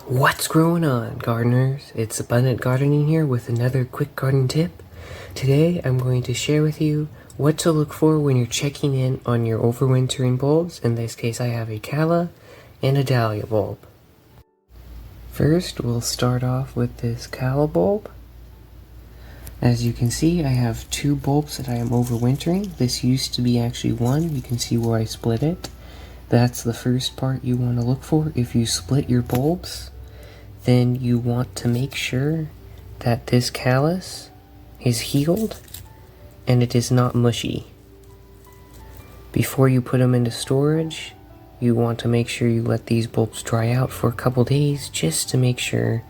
What's going on, gardeners? It's Abundant Gardening here with another quick garden tip. Today I'm going to share with you what to look for when you're checking in on your overwintering bulbs. In this case I have a Calla and a Dahlia bulb. First we'll start off with this Calla bulb. As you can see, I have two bulbs that I am overwintering. This used to be actually one. You can see where I split it. That's the first part you want to look for. If you split your bulbs, then you want to make sure that this callus is healed and it is not mushy. Before you put them into storage, you want to make sure you let these bulbs dry out for a couple days just to make sure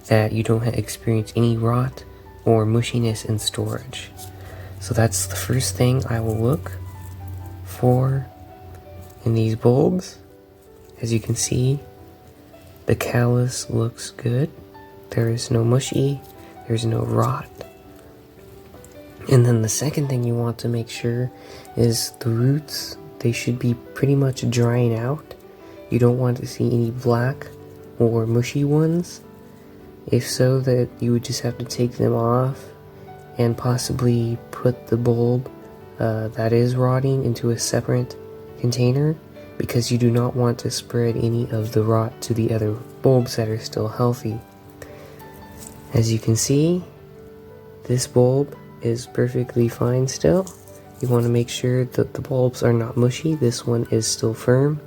that you don't experience any rot or mushiness in storage. So that's the first thing I will look for in these bulbs. As you can see, the callus looks good. There is no mushy, there's no rot. And then the second thing you want to make sure is the roots. They should be pretty much drying out. You don't want to see any black or mushy ones. If so, that you would just have to take them off and possibly put the bulb that is rotting into a separate container, because you do not want to spread any of the rot to the other bulbs that are still healthy. As you can see, this bulb is perfectly fine still. You want to make sure that the bulbs are not mushy. This one is still firm,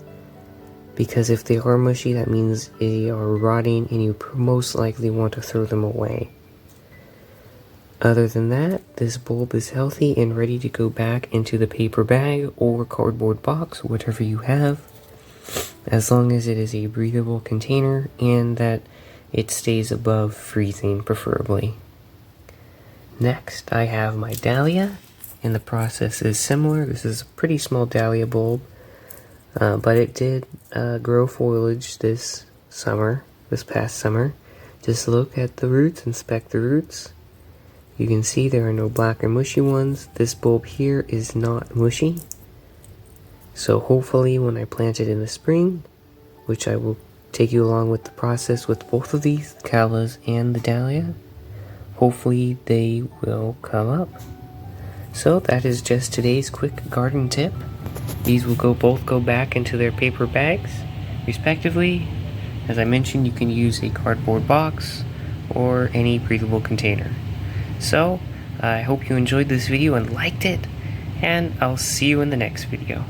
because if they are mushy, that means they are rotting and you most likely want to throw them away. Other than that, this bulb is healthy and ready to go back into the paper bag or cardboard box, whatever you have, as long as it is a breathable container and that it stays above freezing, preferably. Next, I have my Dahlia, and the process is similar. This is a pretty small Dahlia bulb, but it did grow foliage this past summer. Just look at the roots, inspect the roots. You can see there are no black or mushy ones. This bulb here is not mushy. So hopefully when I plant it in the spring, which I will take you along with the process with both of these, the Callas and the Dahlia, hopefully they will come up. So that is just today's quick garden tip. These will both go back into their paper bags, respectively. As I mentioned, you can use a cardboard box or any breathable container. So, I hope you enjoyed this video and liked it, and I'll see you in the next video.